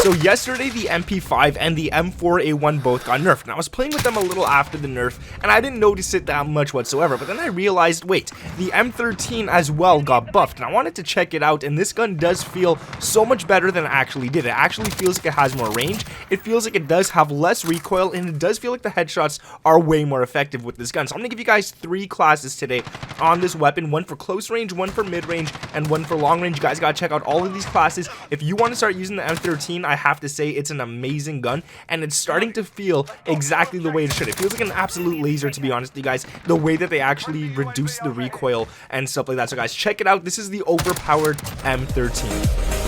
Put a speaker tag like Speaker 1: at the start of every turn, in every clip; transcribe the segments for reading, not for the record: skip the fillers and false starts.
Speaker 1: So yesterday the MP5 and the M4A1 both got nerfed, and I was playing with them a little after the nerf, and I didn't notice it that much whatsoever, but then I realized, wait, the M13 as well got buffed, and I wanted to check it out, and this gun does feel so much better than it actually did. It actually feels like it has more range, it feels like it does have less recoil, and it does feel like the headshots are way more effective with this gun. So I'm going to give you guys 3 classes today on this weapon, one for close range, one for mid range, and one for long range. You guys gotta check out all of these classes. If you want to start using the M13, I have to say it's an amazing gun, and it's starting to feel exactly the way it should. It feels like an absolute laser, to be honest with you guys, the way that they actually reduce the recoil and stuff like that. So guys, check it out. This is the overpowered M13.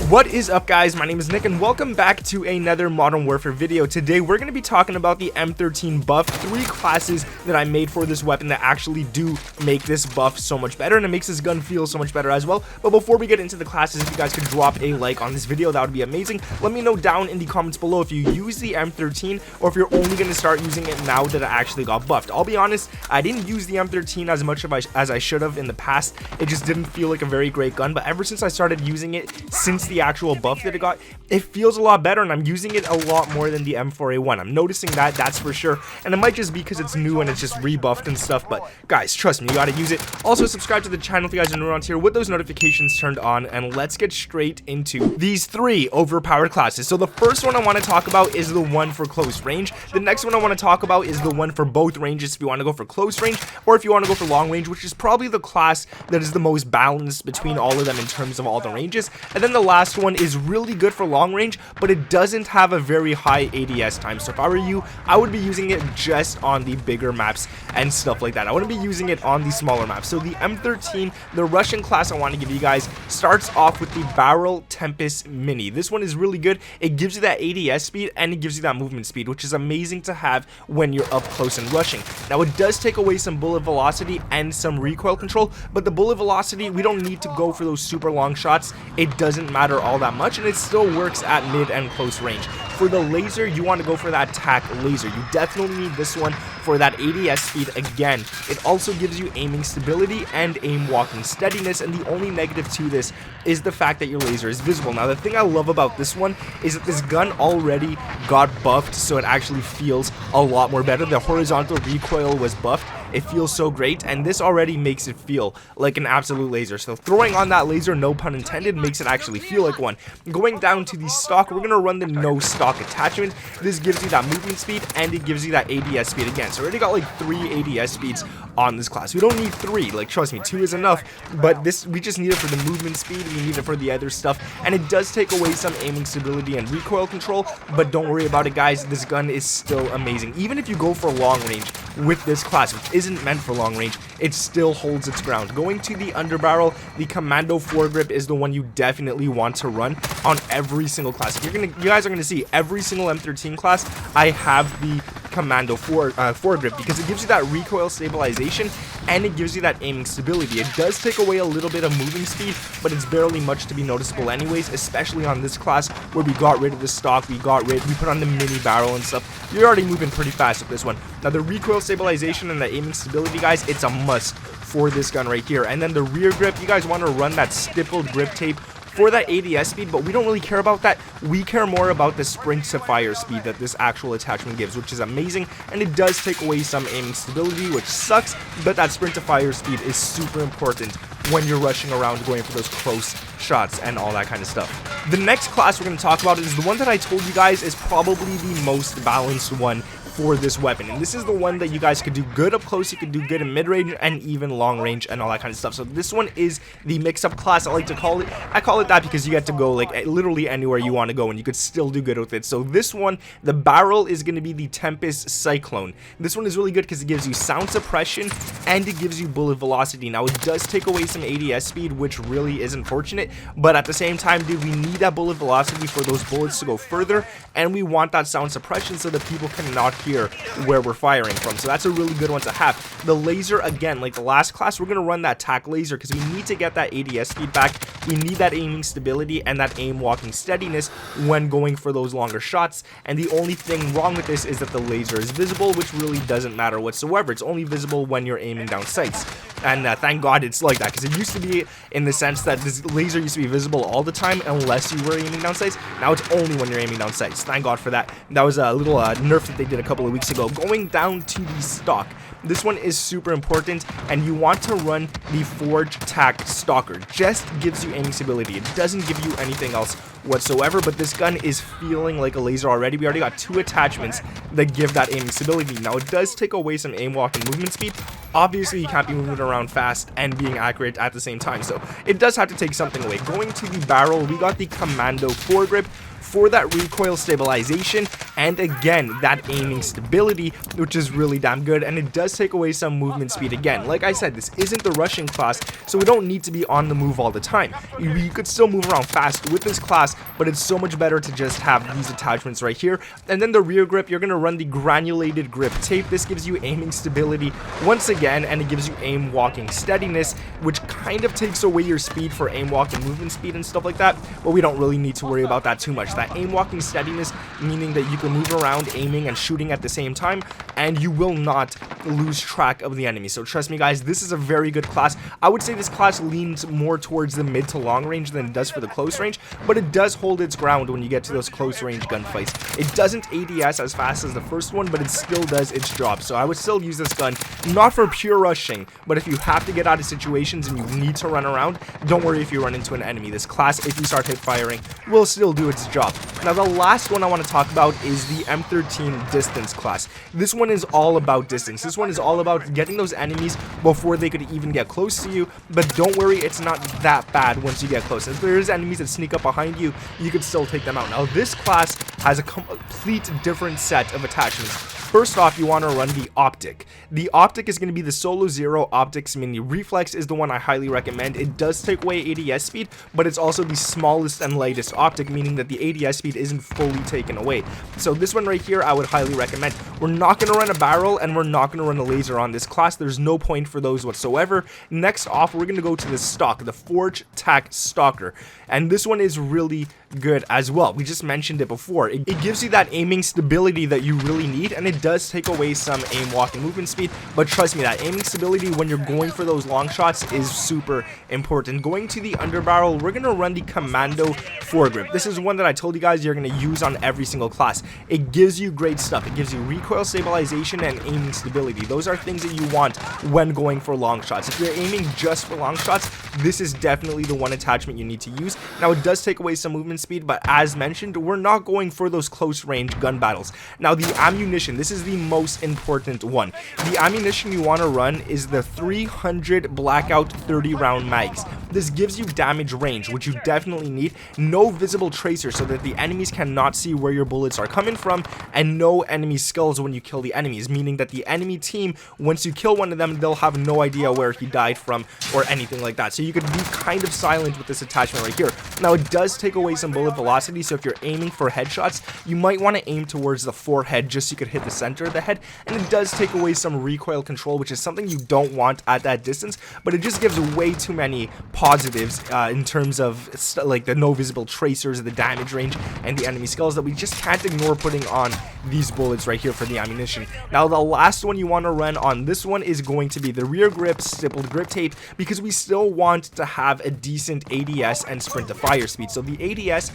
Speaker 1: What is up, guys? My name is Nick, and welcome back to another Modern Warfare video. Today we're going to be talking about the M13 buff, 3 classes that I made for this weapon that actually do make this buff so much better, and it makes this gun feel so much better as well. But before we get into the classes, if you guys could drop a like on this video, that would be amazing. Let me know down in the comments below if you use the M13 or if you're only going to start using it now that it actually got buffed. I'll be honest, I didn't use the M13 as much as I should have in the past. It just didn't feel like a very great gun, but ever since I started using it, since the actual buff that it got, it feels a lot better, and I'm using it a lot more than the M4A1. I'm noticing that's for sure, and it might just be because it's new and it's just rebuffed and stuff, but guys, trust me, you gotta use it. Also, subscribe to the channel if you guys are new around here with those notifications turned on, and let's get straight into these 3 overpowered classes. So the first one I want to talk about is the one for close range. The next one I want to talk about is the one for both ranges, if you want to go for close range or if you want to go for long range, which is probably the class that is the most balanced between all of them in terms of all the ranges. And then the last one is really good for long range, but it doesn't have a very high ADS time. So if I were you, I would be using it just on the bigger maps and stuff like that. I wouldn't be using it on the smaller maps. So the M13, the Russian class I want to give you guys, starts off with the Barrel Tempest Mini. This one is really good. It gives you that ADS speed and it gives you that movement speed, which is amazing to have when you're up close and rushing. Now, it does take away some bullet velocity and some recoil control, but the bullet velocity, we don't need to go for those super long shots. It doesn't matter all that much, and it still works at mid and close range. For the laser, you want to go for that Tac Laser. You definitely need this one for that ADS speed. Again, it also gives you aiming stability and aim walking steadiness, and the only negative to this is the fact that your laser is visible. Now, the thing I love about this one is that this gun already got buffed, so it actually feels a lot more better. The horizontal recoil was buffed. It feels so great, and this already makes it feel like an absolute laser. So throwing on that laser, no pun intended, makes it actually feel like one. Going down to the stock, we're going to run the no stock attachment. This gives you that movement speed, and it gives you that ADS speed again. So we already got like 3 ADS speeds on this class. We don't need 3, like trust me, 2 is enough, but this, we just need it for the movement speed, we need it for the other stuff, and it does take away some aiming stability and recoil control, but don't worry about it, guys. This gun is still amazing. Even if you go for long range with this class, which isn't meant for long range, it still holds its ground. Going to the underbarrel, the Commando foregrip is the one you definitely want to run on every single class. You guys are gonna see every single M13 class I have the Commando foregrip, because it gives you that recoil stabilization and it gives you that aiming stability. It does take away a little bit of moving speed, but it's barely much to be noticeable anyways, especially on this class where we got rid of the stock, we put on the mini barrel and stuff. You're already moving pretty fast with this one. Now, the recoil stabilization and the aiming stability, guys, it's a must for this gun right here. And then the rear grip, you guys want to run that stippled grip tape for that ADS speed, but we don't really care about that. We care more about the sprint to fire speed that this actual attachment gives, which is amazing, and it does take away some aiming stability, which sucks, but that sprint to fire speed is super important when you're rushing around going for those close shots and all that kind of stuff. The next class we're going to talk about is the one that I told you guys is probably the most balanced one for this weapon, and this is the one that you guys could do good up close, you could do good in mid-range and even long range and all that kind of stuff. So this one is the mix-up class, I like to call it. I call it that because you get to go like literally anywhere you want to go and you could still do good with it. So this one, the barrel is going to be the Tempest Cyclone. This one is really good because it gives you sound suppression and it gives you bullet velocity. Now, it does take away some ADS speed, which really is unfortunate, but at the same time, dude, we need that bullet velocity for those bullets to go further, and we want that sound suppression so that people cannot hear where we're firing from. So that's a really good one to have. The laser, again, like the last class, we're going to run that Tac Laser because we need to get that ADS speed back You need that aiming stability and that aim walking steadiness when going for those longer shots, and the only thing wrong with this is that the laser is visible, which really doesn't matter whatsoever. It's only visible when you're aiming down sights. And thank God it's like that, because it used to be in the sense that this laser used to be visible all the time unless you were aiming down sights. Now it's only when you're aiming down sights. Thank God for that. That was a little nerf that they did a couple of weeks ago. Going down to the stock. This one is super important, and you want to run the Forge Tac Stalker. Just gives you aiming stability. It doesn't give you anything else whatsoever, but this gun is feeling like a laser already. We already got 2 attachments that give that aiming stability. Now, it does take away some aim walk and movement speed. Obviously, you can't be moving around fast and being accurate at the same time, so it does have to take something away. Going to the barrel, we got the Commando foregrip for that recoil stabilization, and again, that aiming stability, which is really damn good, and it does take away some movement speed again. Like I said, this isn't the rushing class, so we don't need to be on the move all the time. You could still move around fast with this class, but it's so much better to just have these attachments right here. And then the rear grip, you're going to run the granulated grip tape. This gives you aiming stability once again, and it gives you aim walking steadiness, which kind of takes away your speed for aim walking movement speed and stuff like that, but we don't really need to worry about that too much. That aim walking steadiness, meaning that you can move around aiming and shooting at the same time, and you will not lose track of the enemy. So trust me guys, this is a very good class. I would say this class leans more towards the mid to long range than it does for the close range, but it does hold its ground when you get to those close range gunfights. It doesn't ADS as fast as the first one, but it still does its job. So I would still use this gun, not for pure rushing, but if you have to get out of situations and you need to run around, don't worry if you run into an enemy. This class, if you start hip firing, will still do its job. Now the last one I want to talk about is the M13 distance class. This one is all about distance. This one is all about getting those enemies before they could even get close to you, but don't worry, it's not that bad once you get close. If there's enemies that sneak up behind you, you could still take them out. Now this class has a complete different set of attachments. First off, you want to run the optic. The optic is going to be the Solo Zero Optics Mini. Reflex is the one I highly recommend. It does take away ADS speed, but it's also the smallest and lightest optic, meaning that the ADS speed isn't fully taken away. So this one right here, I would highly recommend. We're not going to run a barrel, and we're not going to run a laser on this class. There's no point for those whatsoever. Next off, we're going to go to the stock, the Forge Tac Stalker. And this one is really good as well. We just mentioned it before. It gives you that aiming stability that you really need, and it does take away some aim walking movement speed, but trust me, that aiming stability when you're going for those long shots is super important. Going to the underbarrel, we're going to run the Commando foregrip. This is one that I told you guys you're going to use on every single class. It gives you great stuff. It gives you recoil stabilization and aiming stability. Those are things that you want when going for long shots. If you're aiming just for long shots, this is definitely the one attachment you need to use. Now it does take away some movement speed, but as mentioned, we're not going for those close range gun battles. Now the ammunition, this is the most important one. The ammunition you want to run is the 300 Blackout 30 round mags. This gives you damage range, which you definitely need. No visible tracer so that the enemies cannot see where your bullets are coming from, and no enemy skulls when you kill the enemies, meaning that the enemy team, once you kill one of them, they'll have no idea where he died from or anything like that. So you could be kind of silent with this attachment right here. Now it does take away some bullet velocity, so if you're aiming for headshots, you might want to aim towards the forehead just so you could hit the center of the head, and it does take away some recoil control, which is something you don't want at that distance, but it just gives way too many positives in terms of like the no visible tracers, the damage range, and the enemy skulls that we just can't ignore putting on these bullets right here for the ammunition. Now the last one you want to run on this one is going to be the rear grip stippled grip tape, because we still want to have a decent ADS and sprint to fire speed. So the ADS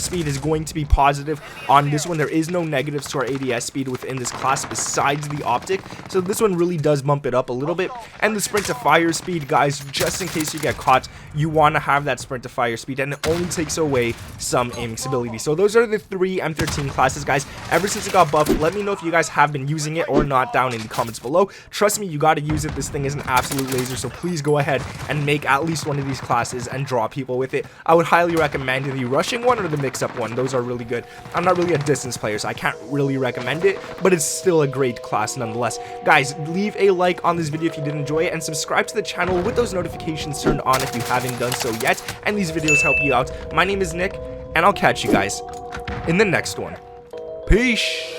Speaker 1: speed is going to be positive on this one. There is no negatives to our ADS speed within this class besides the optic, so this one really does bump it up a little bit. And the sprint to fire speed, guys, just in case you get caught, you want to have that sprint to fire speed, and it only takes away some aiming stability. So those are the 3 M13 classes, guys. Ever since it got buffed, let me know if you guys have been using it or not down in the comments below. Trust me, you got to use it. This thing is an absolute laser, so please go ahead and make at least one of these classes and draw people with it. I would highly recommend the rushing one or the mix-up one. Those are really good. I'm not really a distance player, so I can't really recommend it, but it's still a great class nonetheless. Guys, leave a like on this video if you did enjoy it, and subscribe to the channel with those notifications turned on if you haven't done so yet, and these videos help you out. My name is Nick, and I'll catch you guys in the next one. Peace.